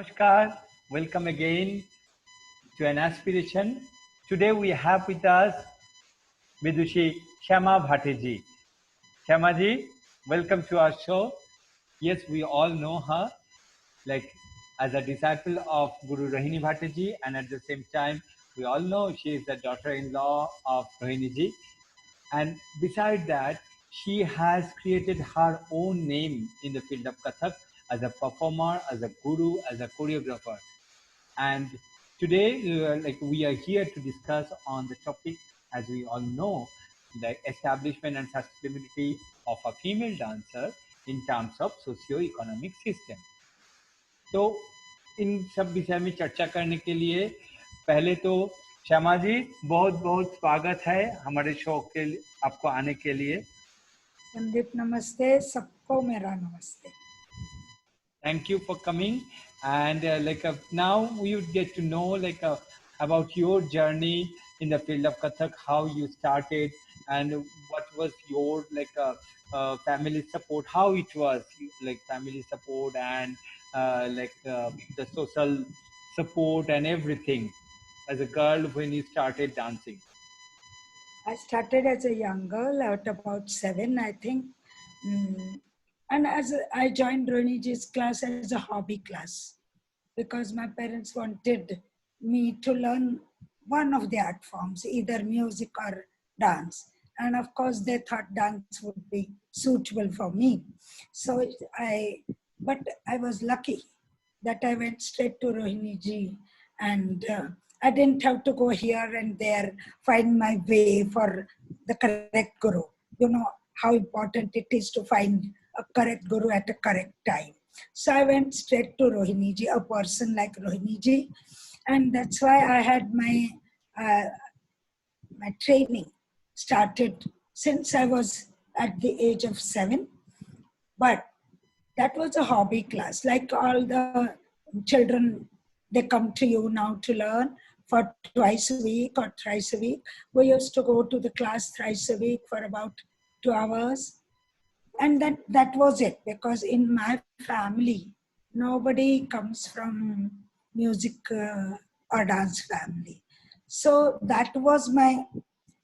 Namaskar, welcome again to an aspiration. Today we have with us Vidushi Shama Bhatteji. Shamaji, welcome to our show. Yes, we all know her like as a disciple of Guru Rohini Bhatteji, and at the same time, we all know she is the daughter-in-law of Rohiniji. And beside that, she has created her own name in the field of Kathak as a performer, as a guru, as a choreographer. And today, like we are here to discuss on the topic, as we all know, the establishment and sustainability of a female dancer in terms of socio-economic system. तो इन सब विषय में चर्चा करने के लिए पहले तो श्यामा जी बहुत बहुत स्वागत है हमारे शो के आपको आने के लिए. संदीप नमस्ते, सबको मेरा नमस्ते. Thank you for coming, and now we would get to know about your journey in the field of Kathak, how you started, and what was your family support, how it was like family support and the social support and everything as a girl when you started dancing. I started as a young girl at about 7, I think. And I joined Rohiniji's class as a hobby class because my parents wanted me to learn one of the art forms, either music or dance. And of course, they thought dance would be suitable for me. But I was lucky that I went straight to Rohiniji, and I didn't have to go here and there, find my way for the correct guru. You know how important it is to find a correct guru at a correct time. So I went straight to Rohiniji, a person like Rohiniji, and that's why I had my training started since I was at the age of 7. But that was a hobby class. Like all the children, they come to you now to learn for twice a week or thrice a week. We used to go to the class thrice a week for about 2 hours. And that was it, because in my family, nobody comes from music or dance family. So that was my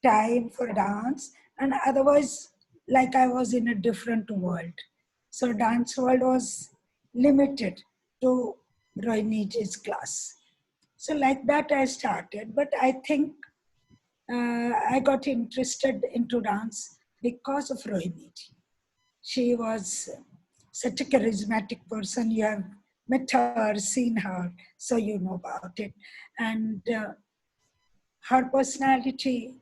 time for dance. And otherwise, like I was in a different world. So dance world was limited to Rohiniji's class. So like that I started, but I think I got interested into dance because of Rohiniji. She was such a charismatic person. You have met her, seen her, so you know about it. And her personality,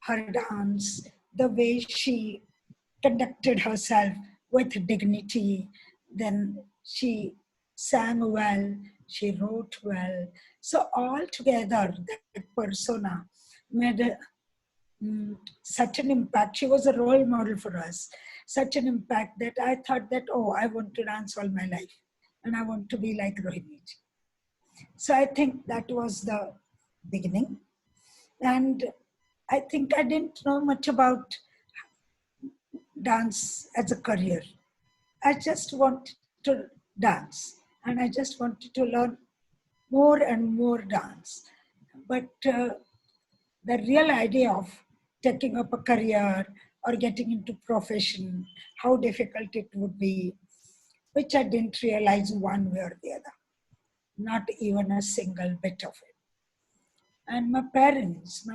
her dance, the way she conducted herself with dignity, then she sang well, she wrote well. So all together, that persona made such an impact. She was a role model for us. Such an impact that I thought that, oh, I want to dance all my life and I want to be like Rohiniji. So I think that was the beginning. And I think I didn't know much about dance as a career. I just wanted to dance and I just wanted to learn more and more dance. But the real idea of taking up a career or getting into profession, how difficult it would be, which I didn't realize one way or the other, not even a single bit of it. And my parents,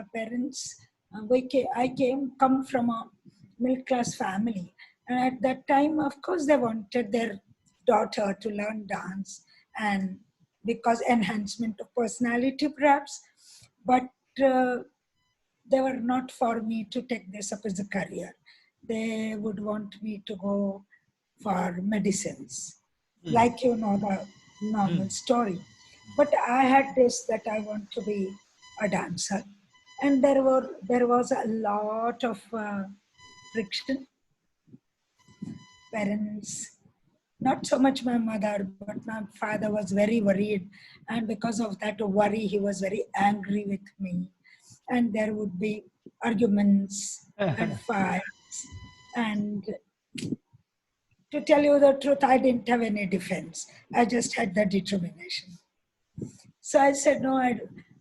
I come from a middle class family. And at that time, of course, they wanted their daughter to learn dance, and because enhancement of personality perhaps, but they were not for me to take this up as a career. They would want me to go for medicines, like you know the normal story. But I had this that I want to be a dancer, and there was a lot of friction. Parents, not so much my mother, but my father was very worried, and because of that worry, he was very angry with me, and there would be arguments and fights, and to tell you the truth, I didn't have any defense. I just had the determination. So I said, no,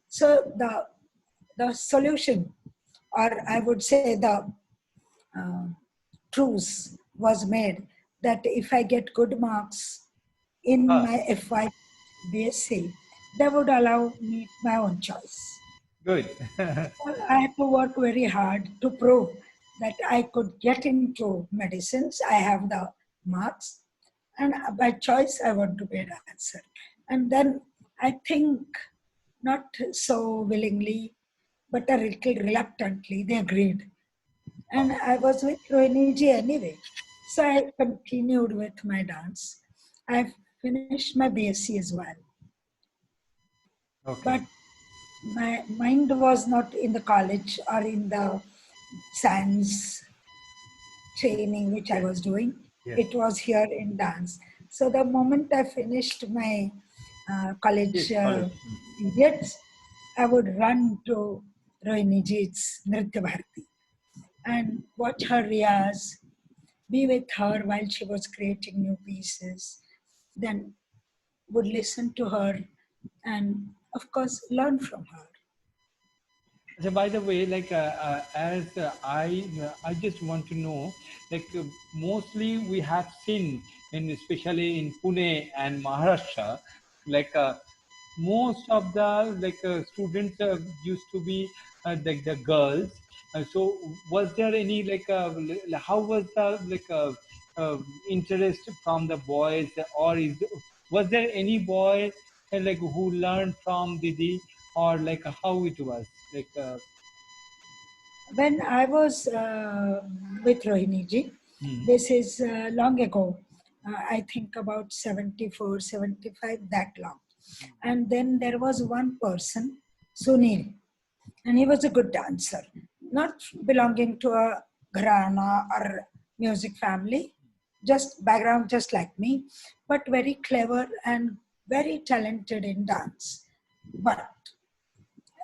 so the solution, or I would say the uh, truce was made that if I get good marks in Ah, my FY BSc, they would allow me my own choice. good. Well, I had to work very hard to prove that I could get into medicines. I have the marks, and by choice, I want to be a dancer. And then I think, not so willingly, but a little reluctantly, they agreed. And I was with Rohini ji anyway. So I continued with my dance. I finished my BSc as well. Okay. But my mind was not in the college or in the science training which I was doing. Yes. It was here in dance. So the moment I finished my Yes, college college. periods, I would run to Rohini Ji's Nritya Bharati and watch her riyas, be with her while she was creating new pieces, then would listen to her and of course learn from her. So by the way, like as I just want to know, like mostly we have seen, in especially in Pune and Maharashtra, like most of the like students used to be like the girls. So was there any like how was the like interest from the boys, or was there any boy like who learned from Didi, or like how it was like When I was with Rohini ji, hmm. this is long ago, I think about 74, 75, that long. And then there was one person, Sunil, and he was a good dancer, not belonging to a gharana or music family, just background just like me, but very clever and very talented in dance. But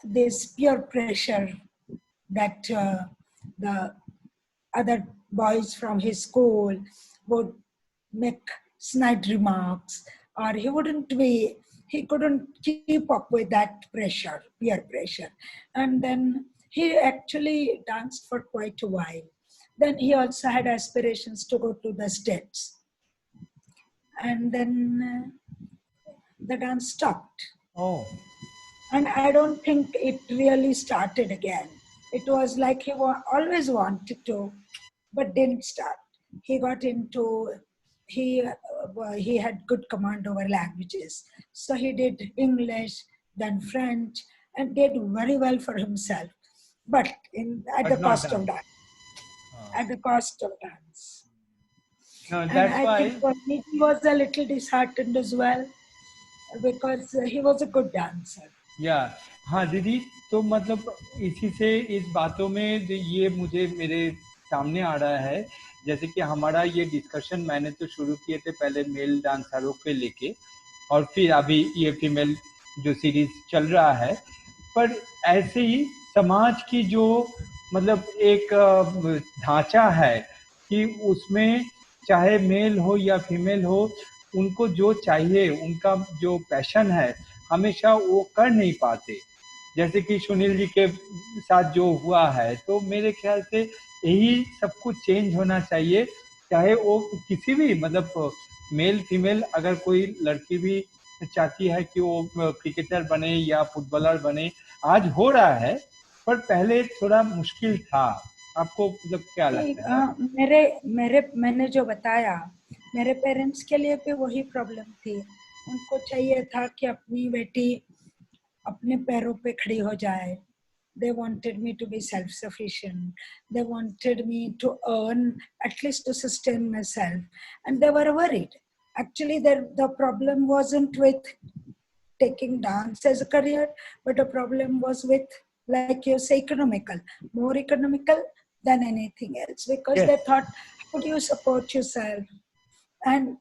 this peer pressure that the other boys from his school would make snide remarks, or he couldn't keep up with that pressure, peer pressure. And then he actually danced for quite a while. Then he also had aspirations to go to the States. And then the dance stopped. Oh, And I don't think it really started again. It was like he always wanted to, but didn't start. He got into he had good command over languages, so he did English, then French, and did very well for himself. But at the but not cost of done. dance, Uh, at the cost of dance. no, And that's I think why. he was a little disheartened as well because he was a good dancer. या हाँ दीदी, तो मतलब इसी से इस बातों में ये मुझे मेरे सामने आ रहा है, जैसे कि हमारा ये डिस्कशन मैंने तो शुरू किए थे पहले मेल डांसरों के लेके, और फिर अभी ये फीमेल जो सीरीज चल रहा है, पर ऐसे ही समाज की जो मतलब एक ढांचा है कि उसमें चाहे मेल हो या फीमेल हो, उनको जो चाहिए, उनका जो पैशन है, हमेशा वो कर नहीं पाते। जैसे कि सुनील जी के साथ जो हुआ है, तो मेरे ख्याल से यही सब कुछ चेंज होना चाहिए। चाहे वो किसी भी मतलब मेल फीमेल, अगर कोई लड़की भी चाहती है कि वो क्रिकेटर बने या फुटबॉलर बने, आज हो रहा है, पर पहले थोड़ा मुश्किल था। आपको मतलब क्या लगता है? मेरे मेरे मैंने जो बताया, मेरे पेरेंट्स के लिए भी वही प्रॉब्लम थी। उनको चाहिए था कि अपनी बेटी अपने पैरों पे खड़ी हो जाए। They wanted me to be self-sufficient. They wanted me to earn, at least to sustain myself. And they were worried. Actually, the problem wasn't with taking dance as a career, but the problem was with, like you say, economical, more economical than anything else, because Yes, they thought, how do you support yourself? And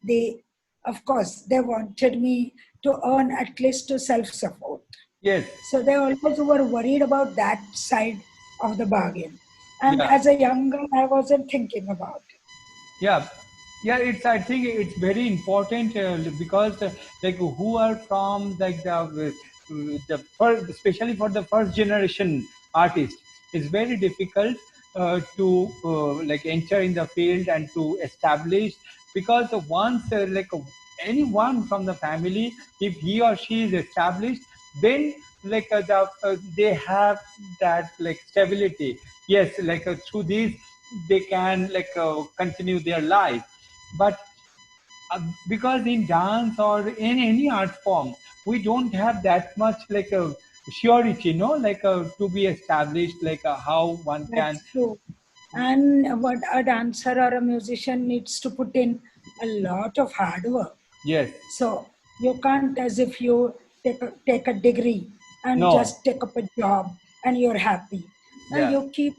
they, of course, they wanted me to earn at least to self-support. yes, So they always were worried about that side of the bargain. And yeah, as a young girl, I wasn't thinking about it. yeah. Yeah, I think it's very important because like who are from like the first, especially for the first generation artist, it's very difficult to like enter in the field and to establish, because once anyone from the family, if he or she is established, then they have that like stability. Yes, through these they can continue their life. But because in dance or in any art form, we don't have that much like a surety, to be established, how one can. That's true. And what a dancer or a musician needs to put in a lot of hard work. Yes. So you can't, as if you take a degree and No. just take up a job and you're happy. Now Yeah. you keep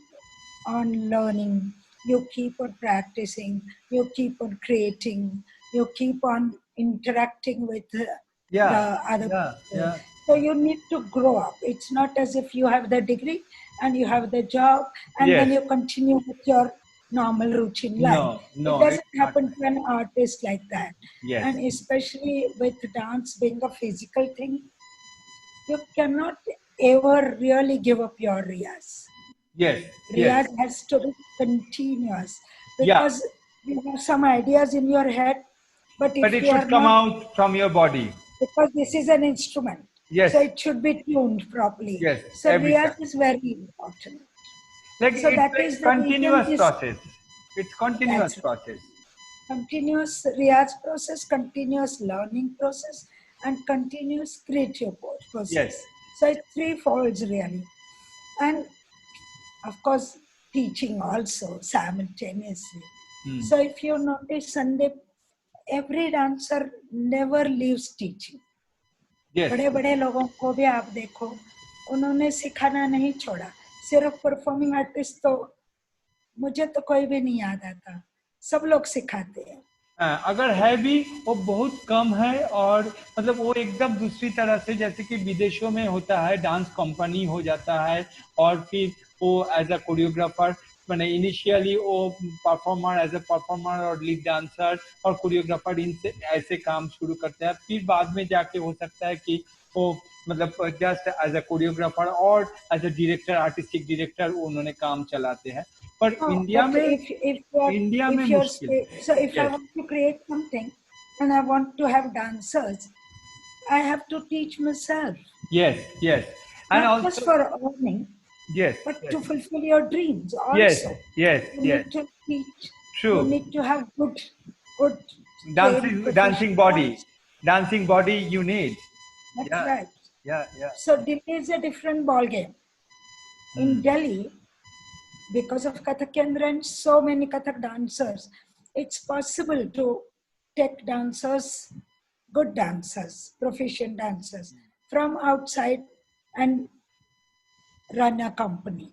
on learning, you keep on practicing, you keep on creating, you keep on interacting with the Yeah. other Yeah. people. Yeah. So you need to grow up. It's not as if you have the degree and you have the job and then Yes. you continue with your normal routine life. No. It No, it's doesn't not happen like. to an artist like that. Yes. And especially with dance being a physical thing, you cannot ever really give up your riyas. Yes. Yes. Riyaz has to be continuous Yeah. because you have some ideas in your head, but But if it you are should come not, out from your body. because this is an instrument, so Yes. it should be tuned properly. Yes. So Every Riyaz time. is very important. Like So it's that like is the reason continuous this, process. It's continuous that's right. process. Continuous Riyaz process, continuous learning process, and continuous creative Yes. process. So it's three folds really. And of course, teaching also simultaneously. Hmm. So if you notice, Sandeep, every dancer never leaves teaching. Yes. बड़े बड़े लोगों को भी आप देखो, उन्होंने सिखाना नहीं छोड़ा. सिर्फ परफॉर्मिंग आर्टिस्ट तो मुझे तो कोई भी नहीं याद आता, सब लोग सिखाते हैं. अगर है भी वो बहुत कम है, और मतलब वो एकदम दूसरी तरह से, जैसे कि विदेशों में होता है, डांस कंपनी हो जाता है, और फिर वो एज अ कोरियोग्राफर, मैंने इनिशियली वो परफॉर्मर, एज अ परफॉर्मर और लीड डांसर और कोरियोग्राफर, इनसे ऐसे काम शुरू करते हैं. फिर बाद में जाके हो सकता है कि वो मतलब जस्ट एज अ कोरियोग्राफर और as a director, artistic director उन्होंने काम चलाते हैं. पर No, इंडिया but में, if you're इंडिया में if you're मुश्किल. so if I yes. want to create something and I want to have dancers, I have to teach myself, Yes, yes. And not just also, for earning, yes, but yes, to fulfill your dreams yes, also. yes, You yes. need to teach, you True. need to have good trained Dancing body. professionals. Dancing body you need. That's Yeah, right. yeah, yeah. So Delhi is a different ball game. Hmm. In Delhi, because of Kathak Kendra and so many Kathak dancers, it's possible to take dancers, good dancers, proficient dancers from outside and run a company.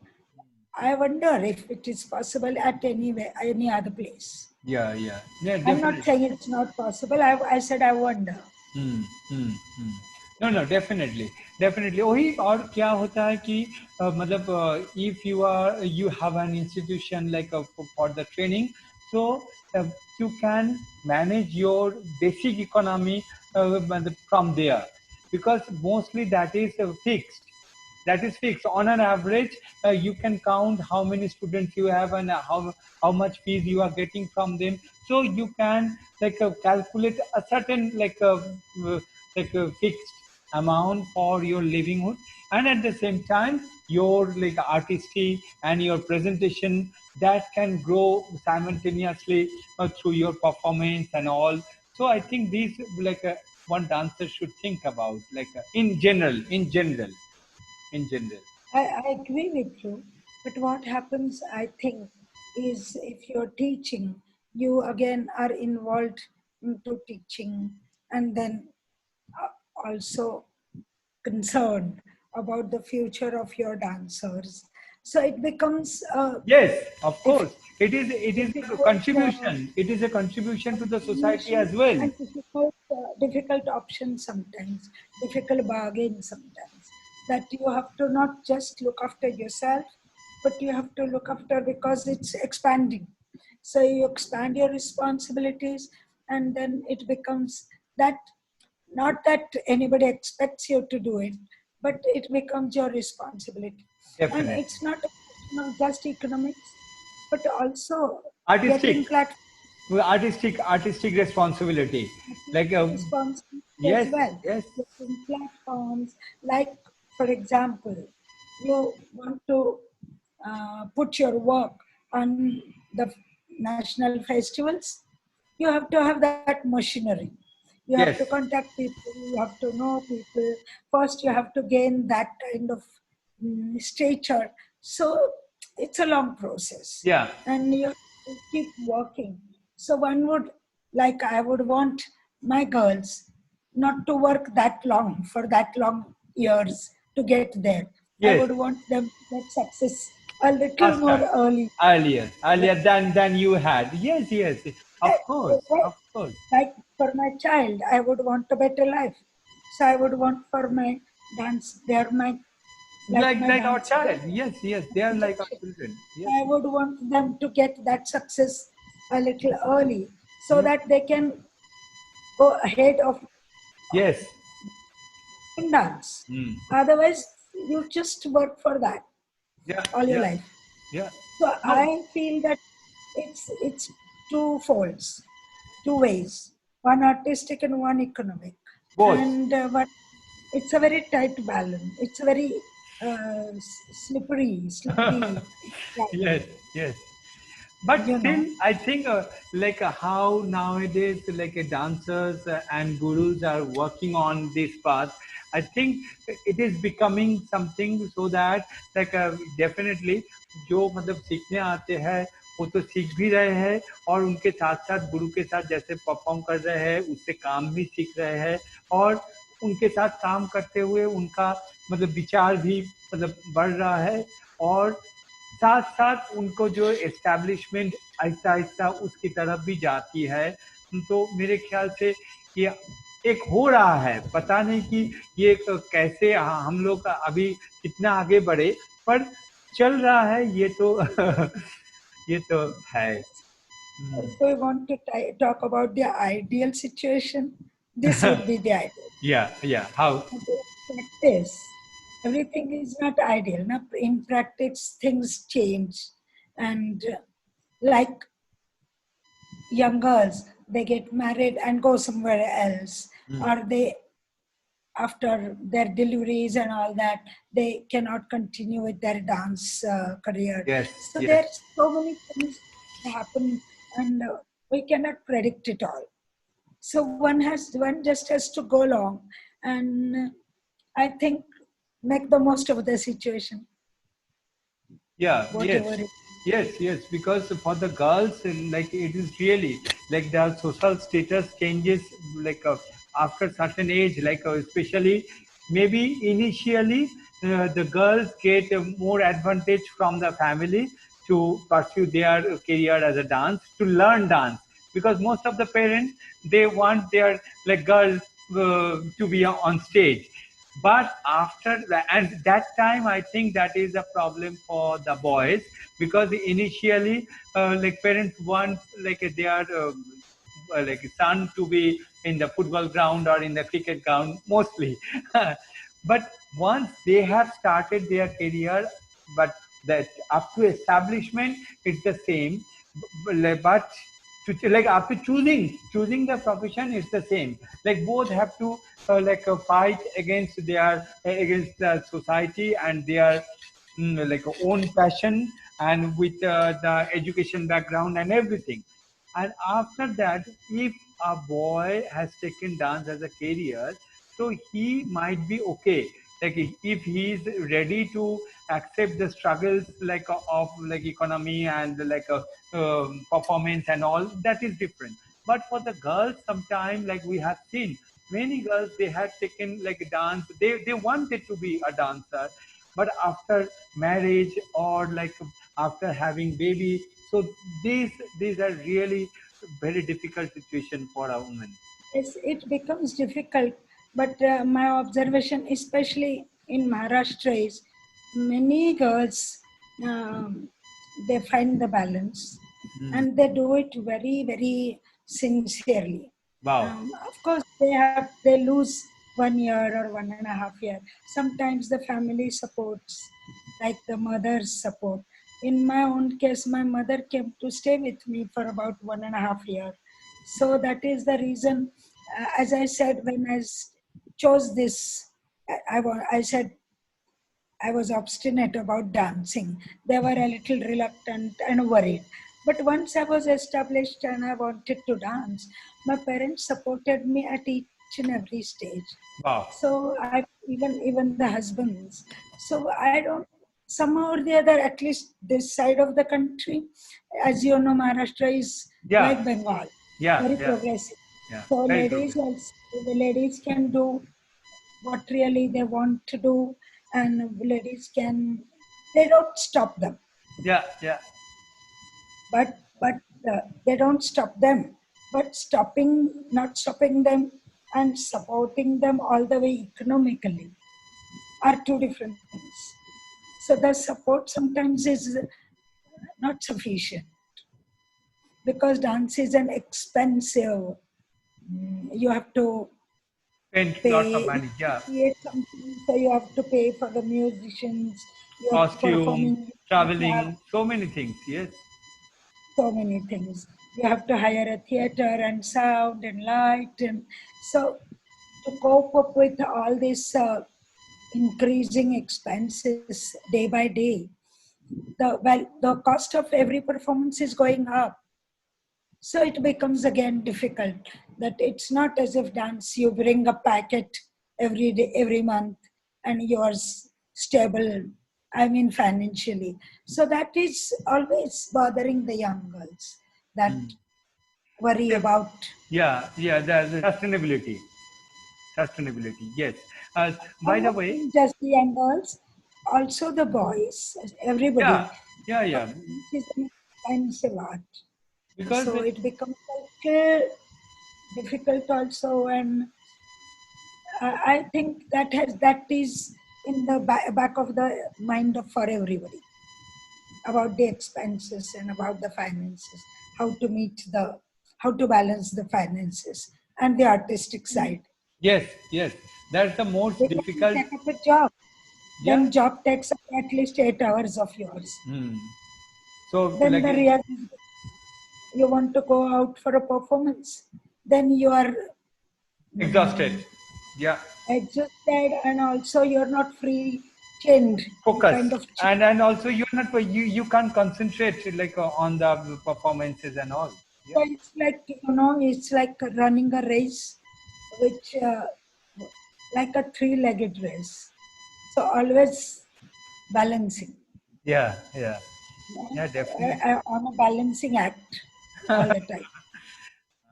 I wonder if it is possible at any other place. Yeah, yeah. Yeah, I'm not definitely. saying it's not possible. I said I wonder. Hmm, hmm, hmm. No, no, definitely, definitely. वही, और क्या होता है कि मतलब if you have an institution like for the training, so you can manage your basic economy from there, because mostly that is fixed. That is fixed on an average. You can count how many students you have and how much fees you are getting from them, so you can calculate a certain fixed amount for your livelihood. And at the same time, your like artistry and your presentation, that can grow simultaneously through your performance and all. So I think these one dancer should think about, in general. I agree with you. But what happens, I think, is if you're teaching, you again are involved into teaching and then also concerned about the future of your dancers. So it becomes a Yes, of diff- course. It is a difficult contribution. It is a contribution to the society combination as well. and difficult options sometimes, difficult bargain sometimes. That you have to not just look after yourself, but you have to look after because it's expanding. So you expand your responsibilities, and then it becomes that, not that anybody expects you to do it, but it becomes your responsibility. And Definitely. it's not a question of just economics, but also Artistic, getting platform artistic responsibility. Like, responsibility as yes, well. yes, Getting platforms, like, for example, you want to put your work on the national festivals, you have to have that machinery. You have to yes, contact people, you have to know people. First, you have to gain that kind of stature. So it's a long process, yeah, and you have to keep working. So one would, like, I would want my girls not to work that long, for that long years, to get there. I yes. would want them to get success a little more Faster, early. earlier than you had. Yes, yes. Of course, Right. of course. Like for my child, I would want a better life. So I would want for my dance, they are my, like my Like our dance child. girl. Yes, yes. They are like our children. Yes, I would want them to get that success a little early, so yes, that they can go ahead of yes. in dance. Mm. Otherwise, you just work for that Yeah, all your yeah, life. yeah. So No, I feel that it's two folds, two ways, one artistic and one economic, both. and but it's a very tight balance. It's a very slippery. Right. Yes, yes. But You still, know, I think like how nowadays like dancers and gurus are working on this path. I think it is becoming something so that like definitely जो मतलब सीखने आते हैं वो तो सीख भी रहे हैं और उनके साथ साथ गुरु के साथ जैसे परफॉर्म कर रहे हैं उससे काम भी सीख रहे हैं और उनके साथ काम करते हुए उनका मतलब विचार भी मतलब बढ़ रहा है और साथ साथ उनको जो एस्टैब्लिशमेंट आहिस्ता आहिस्ता उसकी तरफ भी जाती है तो मेरे ख्याल से ये एक हो रहा है पता नहीं कि ये कैसे हम लोग अभी कितना आगे बढ़े पर चल रहा है ये तो ये तो है if we want to talk about the ideal situation, this would be the ideal. या how But in practice, everything is not ideal. Now, in practice, things change, and like young girls, they get married and go somewhere else, or they, after their deliveries and all that, they cannot continue with their dance career. Yes So yes there's so many things happen, and we cannot predict it all. So one just has to go along, and I think make the most of the situation, Yeah, yes, whatever it. yes, yes. Because for the girls, like it is really like their social status changes like after certain age, like especially maybe initially the girls get more advantage from the family to pursue their career as a dance to learn dance because most of the parents they want their like girl to be on stage but after that and that time I think that is a problem for the boys because initially like parents want like their like son to be in the football ground or in the cricket ground mostly but once they have started their career but that up to establishment it's the same but like after choosing the profession is the same like both have to like fight against their against the society and their like own passion and with the education background and everything and after that if a boy has taken dance as a career so he might be okay like if he is ready to accept the struggles like of like economy and like performance and all that is different but for the girls sometime like we have seen many girls they had taken like dance they wanted to be a dancer but after marriage or like after having baby so these are really very difficult situation for a woman. It becomes difficult, but my observation, especially in Maharashtra, is many girls, they find the balance. and they do it very, very sincerely. Wow. Of course, they lose 1 year or 1.5 years. Sometimes the family supports, like the mother's support. In my own case, my mother came to stay with me for about 1.5 years. So that is the reason, as I said, when chose this, I said I was obstinate about dancing. They were a little reluctant and worried. But once I was established and I wanted to dance, my parents supported me at each and every stage. Wow. So I even the husbands. So I don't, somehow or the other, at least this side of the country, as you know, Maharashtra is Yeah. like Bengal, Yeah. very Yeah. progressive. Yeah. So Very true. the ladies can do what really they want to do, and ladies can, they don't stop them, Yeah. Yeah. but they don't stop them, but not stopping them and supporting them all the way economically are two different things. So the support sometimes is not sufficient, because dance is an expensive, you have to Spent lots of pay, money. Yeah. create something, so you have to pay for the musicians, you're Costume, performing, you have traveling, so many things. Yes. so many things. You have to hire a theater and sound and light, and so to cope up with all these increasing expenses day by day, the cost of every performance is going up. So it becomes again difficult, that it's not as if dance you bring a packet every day, every month, and you're stable, I mean financially. So that is always bothering the young girls, that worry The- about Yeah. Yeah. The sustainability. Sustainability. Yes. By the not way. just the young girls, also the boys, Yeah. everybody. Yeah. Because Yeah. this is an expensive art. Because So it becomes a little difficult also, and I think that is in the back of the mind of for everybody, about the expenses and about the finances, how to balance the finances and the artistic side. yes. Yes. That's the most Because you difficult. take up a job, Yeah. then job takes up at least 8 hours of yours. Hmm. So Then like the real, you want to go out for a performance, then you are exhausted. Yeah. exhausted, and also you're not free, chained, Focus. kind of. And also you're not you can't concentrate like on the performances and all. So Yeah. it's like, it's like running a race, which like a three-legged race. So always balancing, Yeah. Yeah. Yeah. Definitely. on a balancing act all the time.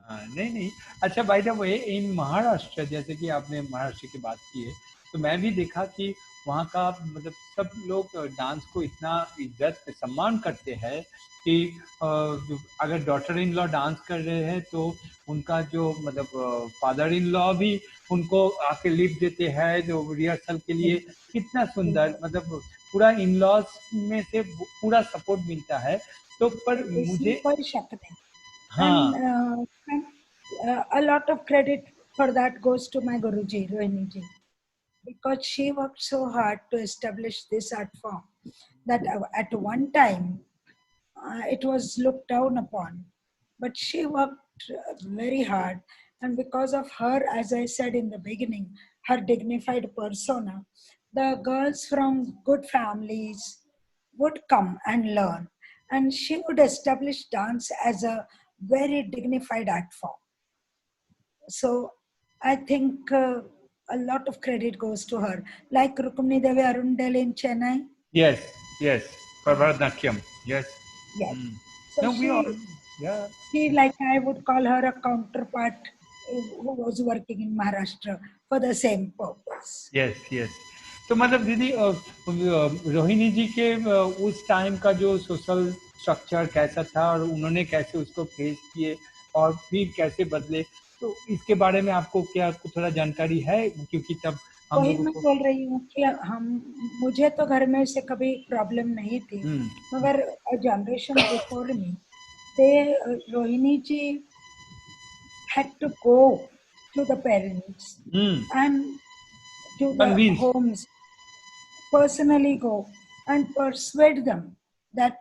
हाँ, नहीं नहीं। अच्छा, by the way इन महाराष्ट्र, जैसे कि आपने महाराष्ट्र की बात की है, तो मैं भी देखा कि वहाँ का मतलब सब लोग डांस को इतना इज्जत सम्मान करते हैं कि अगर डॉटर इन लॉ डांस कर रहे हैं तो उनका जो मतलब फादर इन लॉ भी उनको आके लिफ्ट देते हैं जो रिहर्सल के लिए। कितना सुंदर, मतलब पूरा इन लॉज में से पूरा सपोर्ट मिलता है। तो पर इसमें मुझे कोई शक नहीं. हाँ And a lot of credit for that goes to my Guruji, Rohini ji, because she worked so hard to establish this art form that at one time it was looked down upon. But she worked very hard, and because of her, as I said in the beginning, her dignified persona, the girls from good families would come and learn, and she would establish dance as a very dignified art form. So I think a lot of credit goes to her. Like Rukmini Devi Arundel in Chennai. yes, yes, for Yeah. Bharatanatyam. Yes. Yes. Mm. So No, we all, yeah. she, like I would call her a counterpart who was working in Maharashtra for the same purpose. Yes, yes. तो मतलब दीदी रोहिणी जी के उस time का जो social structure कैसा था और उन्होंने कैसे उसको फेस किए और फिर कैसे बदले, तो इसके बारे में आपको क्या कुछ थोड़ा जानकारी है? क्योंकि तब हम वही लोगों मैं को बोल रही हूँ कि मुझे तो घर में से कभी प्रॉब्लम नहीं थी, हम्म, मगर generation before me, Rohini ji had to go to the parents Mm. and to the Convinced. homes, personally go and persuade them that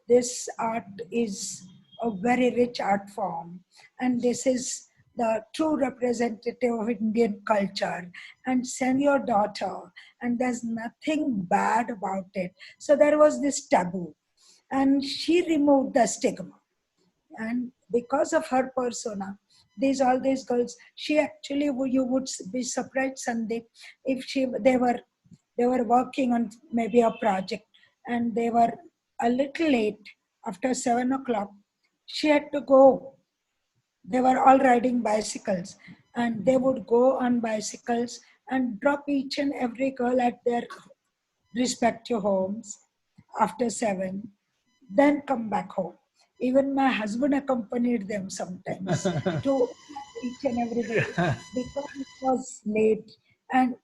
this art is a very rich art form, and this is the true representative of Indian culture, and send your daughter, and there's nothing bad about it. So there was this taboo, and she removed the stigma. And because of her persona, all these girls, she actually, you would be surprised, Sandeep, if they were working on maybe a project, and they were a little late after 7 o'clock. She had to go. They were all riding bicycles, and they would go on bicycles and drop each and every girl at their respective homes after 7, then come back home. Even my husband accompanied them sometimes to each and everybody because it was late, and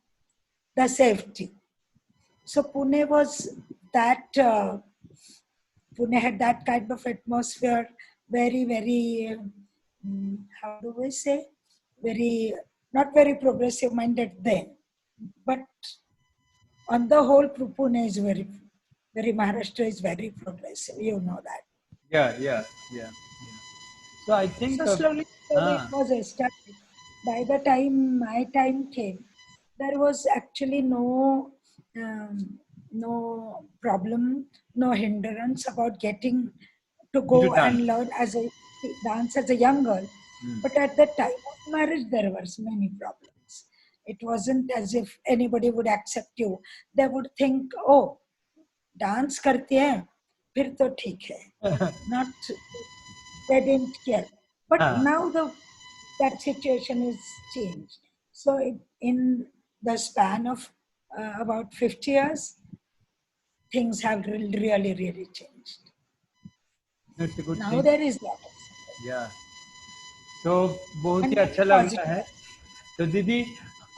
the safety. So that, Pune had that kind of atmosphere, very, very, how do we say, very, not very progressive minded then. But on the whole, Pune is very Maharashtra is very progressive. You know that. Yeah, yeah, yeah. So I think, So slowly, slowly it ah, was established. By the time my time came, there was actually no problem, no hindrance about getting to into go dance. and learn as a dance as a young girl. Mm. But at the time of marriage, there were many problems. It wasn't as if anybody would accept you. They would think, oh, dance करती है फिर तो ठीक है, not, they didn't care. But Ah, now that situation is changed. So in the span of about 50 years, things have really, really changed. that's a good Now thing. there is lot of support Yeah. तो बहुत ही and अच्छा very लग रहा positive. है। तो दीदी,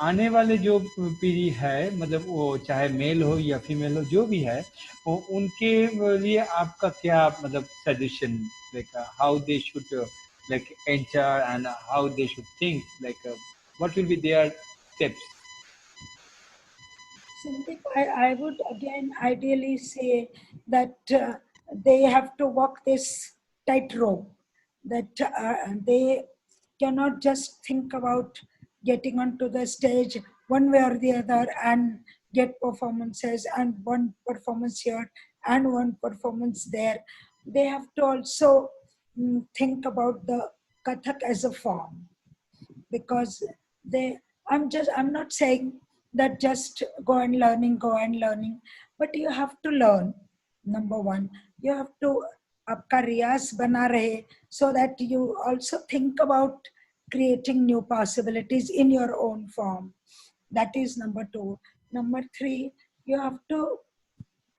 आने वाले जो पीढ़ी है, मतलब वो चाहे मेल हो या फीमेल हो, जो भी है, वो उनके लिए आपका क्या मतलब suggestion, like how they should like enter and how they should think, like what will be there steps? Sandeep, I would again ideally say that they have to walk this tightrope, that they cannot just think about getting onto the stage one way or the other and get performances, and one performance here and one performance there. They have to also think about the Kathak as a form, because they I'm not saying that just go and learning, but you have to learn. Number one, you have to आपका रियाज बना रहे, so that you also think about creating new possibilities in your own form. That is number two. Number three, you have to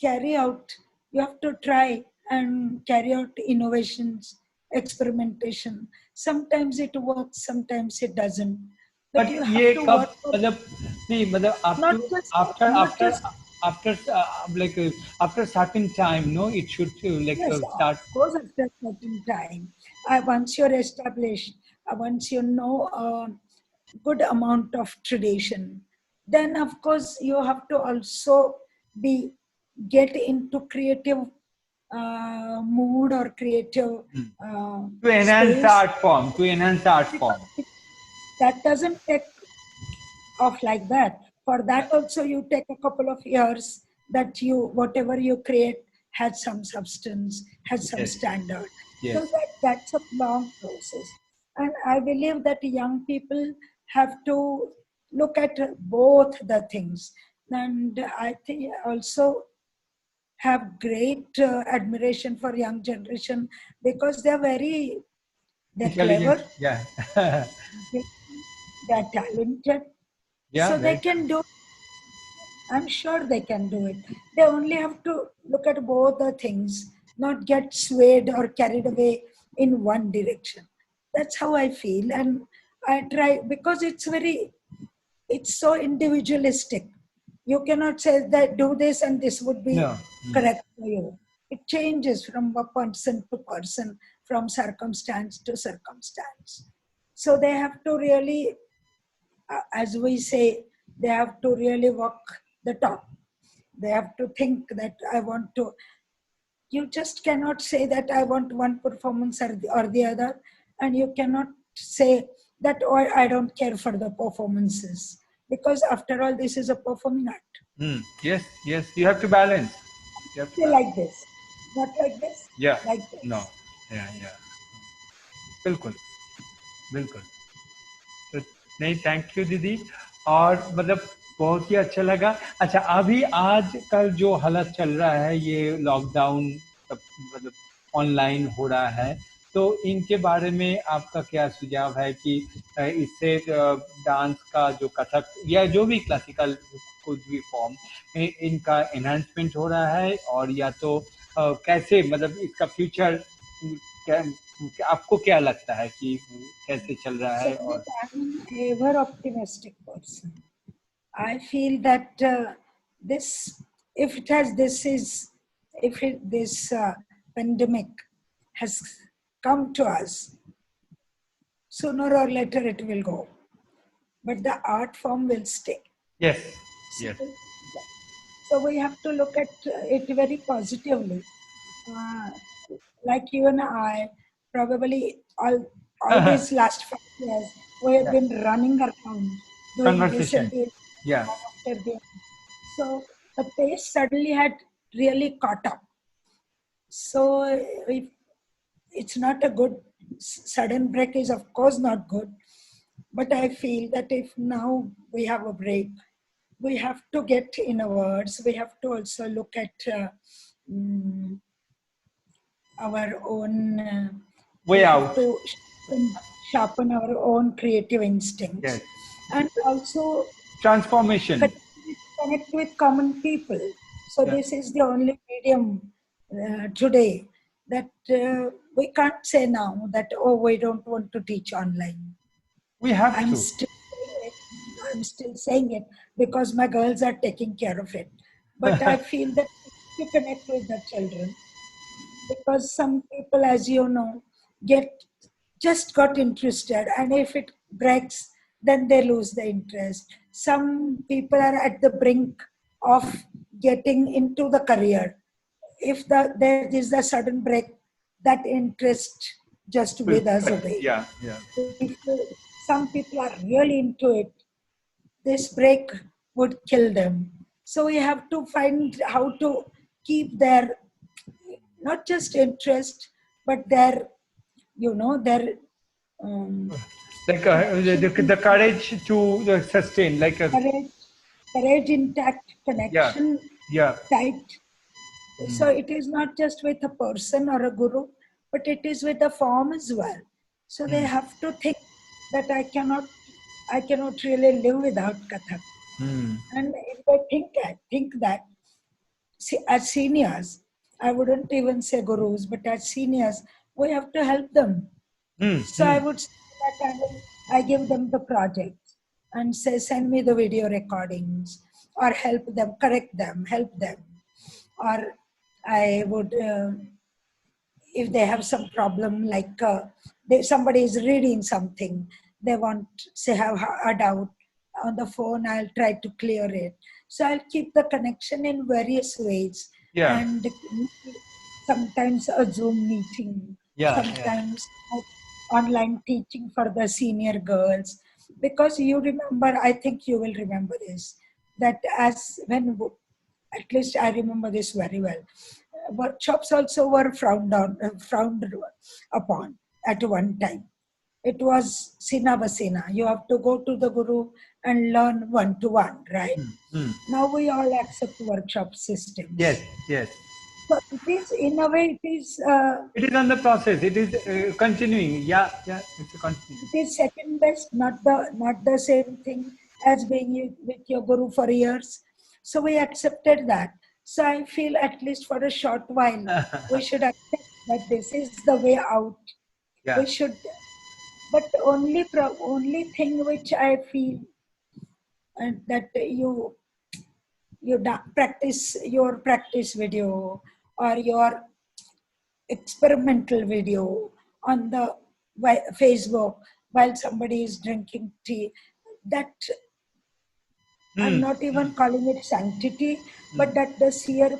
carry out, you have to try and carry out innovations, experimentation. Sometimes it works, sometimes it doesn't. But but you ये have to कब, work for, मतलब नहीं, मतलब not after just, after not after just, after like after certain time, no, it should like yes, of start. course, after a certain time. Once you're established, once you know a good amount of tradition, then of course you have to also be get into creative mood or creative To enhance the space. art form, to enhance the art form. Because that doesn't take off like that. For that also you take a couple of years, that you whatever you create has some substance, has some Yes, standard. yes. So that's a long process. And I believe that young people have to look at both the things. And I think also have great admiration for young generation, because they're Intelligent, clever, yeah. they're talented, Yeah, so they very can do. I'm sure they can do it. They only have to look at both the things, not get swayed or carried away in one direction. That's how I feel. And I try, because it's so individualistic. You cannot say that do this and this would be no. correct for you. it changes from a person to person, from circumstance to circumstance. So they have to really, as we say, they have to really walk the talk. They have to think that I want to. You just cannot say that I want one performance or the other, and you cannot say that, oh, I don't care for the performances, because after all, this is a performing art. Yes, yes, you have to balance. You have to Say balance. like this, not like this, Yeah, like this. no, yeah, बिल्कुल बिल्कुल तो नहीं thank you दीदी और मतलब बहुत ही अच्छा लगा अच्छा अभी आजकल जो हालत चल रहा है ये लॉकडाउन मतलब ऑनलाइन हो रहा है तो इनके बारे में आपका क्या सुझाव है कि इससे डांस का जो कथक या जो भी क्लासिकल कुछ भी फॉर्म इनका एनहांसमेंट हो रहा है और या तो कैसे मतलब इसका फ्यूचर क्या आपको क्या लगता है कि कैसे चल रहा है और I'm an ever optimistic person. I feel that this, if it has, this is, if it, this pandemic has come to us, sooner or later it will go. But the art form will stay. yes So, yes so we have to look at it very positively. Uh, like you and I, probably all these last 5 years, we have been running around doing this conversation and doing yeah one after the other. So the pace suddenly had really caught up. So if it's not a good sudden break is of course not good, but I feel that if now we have a break, we have to get inwards. We have to also look at mm, our own. We way have out to sharpen our own creative instincts, yes and also transformation connect with common people. So yeah. this is the only medium today that we can't say now that, oh, we don't want to teach online. we have I'm to still saying it. I'm still saying it because my girls are taking care of it. But I feel that to connect with the children, because some people, as you know, get just got interested, and if it breaks, then they lose the interest. Some people are at the brink of getting into the career. If there is a sudden break, that interest just withers away. yeah yeah If some people are really into it, this break would kill them. So we have to find how to keep their not just interest, but their, their like connection, the courage to sustain like a courage, courage intact, yeah connection yeah tight. So it is not just with a person or a guru, but it is with the form as well. So they have to think that I cannot really live without Kathak. And if they think that as seniors, I wouldn't even say gurus, but as seniors, we have to help them. So I would say that I give them the project and say, send me the video recordings or help them, correct them, help them. Or I would, if they have some problem, like somebody is reading something, they want, say, have a doubt on the phone, I'll try to clear it. So I'll keep the connection in various ways. yeah And sometimes a Zoom meeting, yeah yeah sometimes online teaching for the senior girls. Because you remember, I think you will remember this, that as when, at least I remember this very well, workshops also were frowned upon at one time. It was Sina Vasina. You have to go to the guru and learn one to one, right? Now we all accept workshop yes systems. yes So it is, in a way, it is on the process it is continuing yeah it's a continuing it is second best, not the same thing as being with your guru for years. So we accepted that. So I feel at least for a short while, we should accept that this is the way out. yeah We should, but only thing which I feel that you practice your practice video or your experimental video on the Facebook while somebody is drinking tea. That I'm Hmm. not even calling it sanctity, but that the sincere,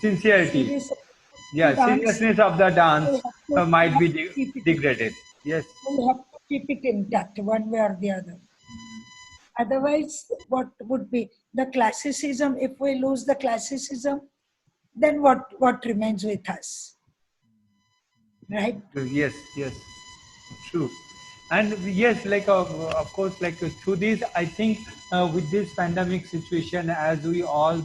Sincerity. serious Yeah, dance, seriousness of the dance we might have be to keep it, degraded. Yes. we have to keep it intact one way or the other. Otherwise, what would be the classicism? If we lose the classicism, then what remains with us, right? Yes, yes, true. And yes, like of course, like through this, I think with this pandemic situation, as we all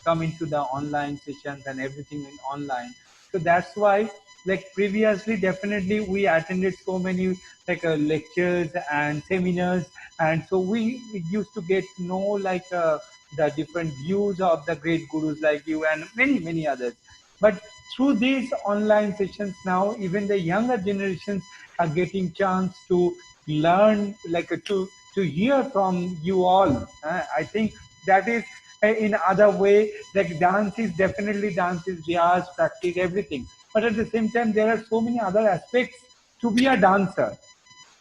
come into the online sessions and everything in online, so that's why like previously, definitely we attended so many lectures and seminars, and so we used to get to know the different views of the great gurus like you and many others. But through these online sessions now, even the younger generations are getting chance to learn, to hear from you all. I think that is in other way. Like dance is definitely dance is jazz, practice, everything. But at the same time, there are so many other aspects to be a dancer.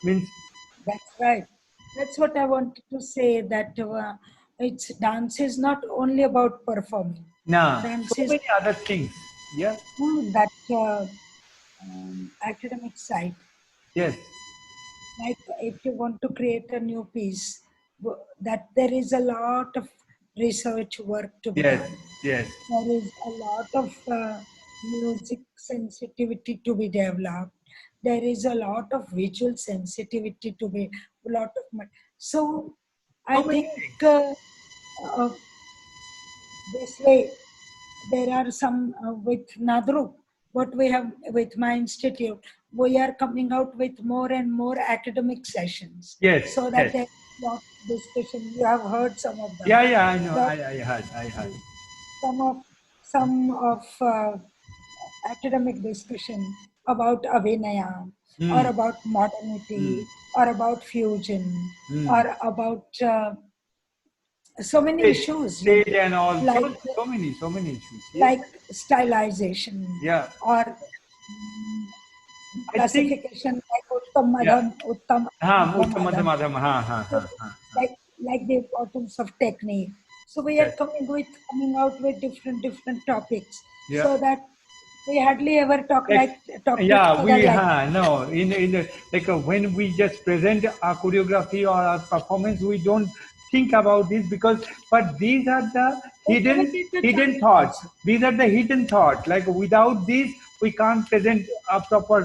Means That's right. That's what I wanted to say. That it's dance is not only about performing. nah, Dance so is many other things. Yeah. that academic side. Yes. Like if you want to create a new piece, that there is a lot of research work to be Yes. done. Yes. There is a lot of music sensitivity to be developed. There is a lot of visual sensitivity to be a lot of so I So many think things. uh, this way there are some with Nadru, what we have with my institute, we are coming out with more and more academic sessions Yes. so that Yes. there is a lot of discussion. You have heard some of them. Yeah. Yeah. I know. The I heard. I heard. some of academic discussion about Abhinaya or Hmm. about Hmm. modernity or about fusion Hmm. or about so many Stage, issues, stage and all. like So many issues. Yes. like stylization Yeah. or mm, I think. classification like Uttam Yeah. Madham, Uttam Madham, Uttam Adham, Madham. Ha. like like the importance of technique. So we are Yes. coming out with different topics Yeah. so that we hardly ever Like, talk to each yeah, other we like that. no in the when we just present our choreography or our performance, we don't think about this because but these are the We never get the hidden chance thoughts. also. These are the hidden thoughts. Like without these, we can't present a proper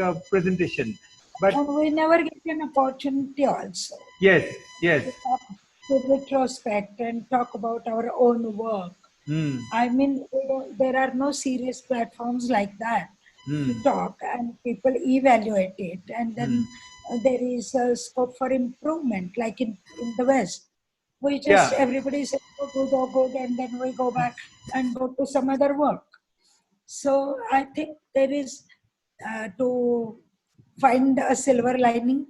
a presentation. But And we never get an opportunity also yes, yes. to talk, to retrospect and talk about our own work. Hmm. I mean, there are no serious platforms like that Hmm. to talk and people evaluate it. And Hmm. then there is a scope for improvement, like in the West. We just, Yeah. everybody says, oh, good, oh, good, and then we go back and go to some other work. So I think there is to find a silver lining.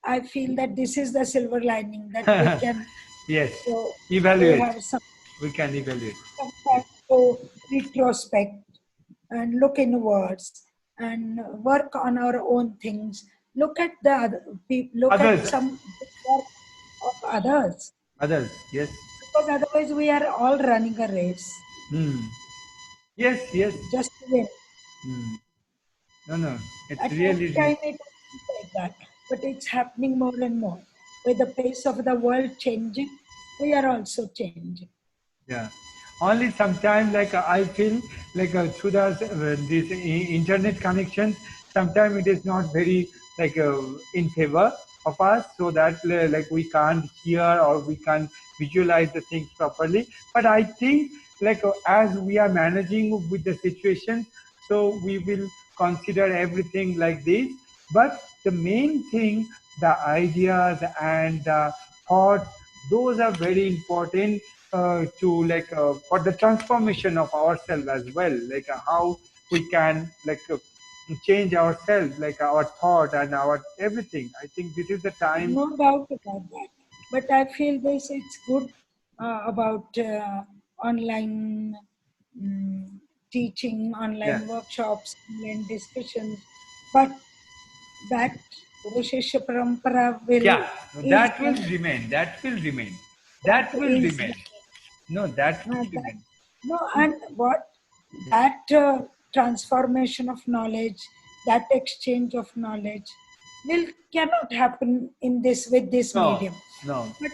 I feel that this is the silver lining that we can Yes. so we Evaluate. have We can evaluate. some time to retrospect and look inwards and work on our own things. Look at the other people, look at Others. some work of others, Others. Yes. because otherwise we are all running a race Hmm. Yes, yes. just to win. Hmm. No, no. It's At one really, time it was like that, but it's happening more and more. With the pace of the world changing, we are also changing. yeah. Only sometimes, I feel through this internet connection, sometimes it is not very in favor of us, so that we can't hear or we can't visualize the things properly. But I think as we are managing with the situation, so we will consider everything like this. But the main thing, the ideas and the thoughts, those are very important to for the transformation of ourselves as well, how we can change ourselves, our thought and our everything. I think this is the time. No doubt about that. But I feel this it's good about online teaching, online Yeah. workshops, online discussions, but that Guru Shishya Parampara will Yeah, is that will remain. That will remain. that That will is remain. No, that will that remain. no, and what that transformation of knowledge, that exchange of knowledge will cannot happen in this with this No, medium. no. But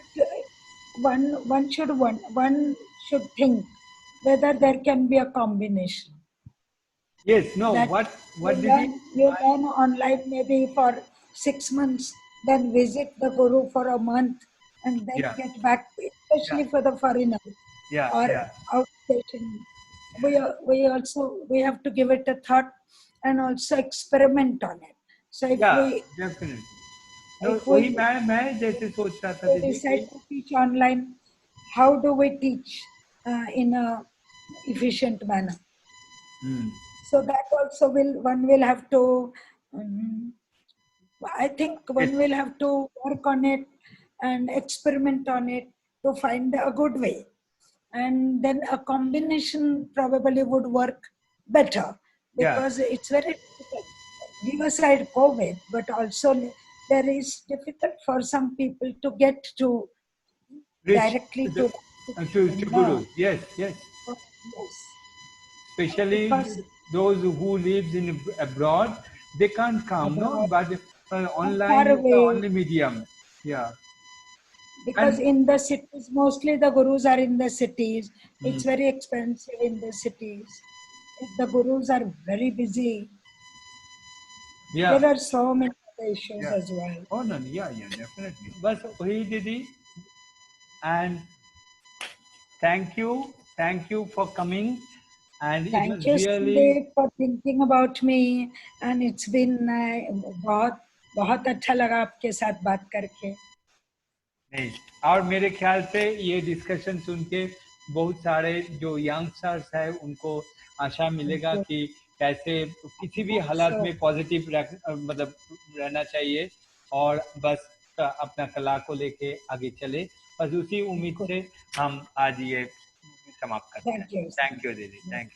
one should think whether there can be a combination Yes, no. that What did he? you learn online maybe for 6 months, then visit the guru for a month, and then Yeah, get back, yeah, especially for the foreigner yeah, or yeah, outstation. We have to give it a thought and also experiment on it. So yeah. Definitely. No, if वही we मैं जैसे सोच रहा था we दीदी decide कि to teach online, how do we teach in a efficient manner? Hmm, So that also one will have to. Um, I think yes, one will have to work on it and experiment on it to find a good way. And then a combination probably would work better yeah. because it's very difficult. Leave aside COVID, but also there is difficult for some people to get to Reach directly the, to to no. Guru. Yes, yes. Yes, Especially because those who lives in abroad, they can't come, no, abroad but and online far is the away, only medium. Yeah, because and in the cities, mostly the gurus are in the cities. mm, It's very expensive in the cities. If the gurus are very busy, yeah, there are so many other issues yeah. as well. Oh no, yeah, yeah, definitely. बस वही दीदी, and thank you for coming, and it was Thank you, really Sandeep, for thinking about me. And it's been बहुत बहुत अच्छा लगा आपके साथ बात करके. नहीं। और मेरे ख्याल से ये डिस्कशन सुन के बहुत सारे जो यंगस्टर्स है उनको आशा मिलेगा So, कि कैसे किसी भी हालात so में पॉजिटिव मतलब रहना चाहिए और बस अपना कला को लेके आगे चले। बस उसी उम्मीद good. से हम आज ये समाप्त करते हैं। Thank you. थैंक यू दीदी, थैंक यू।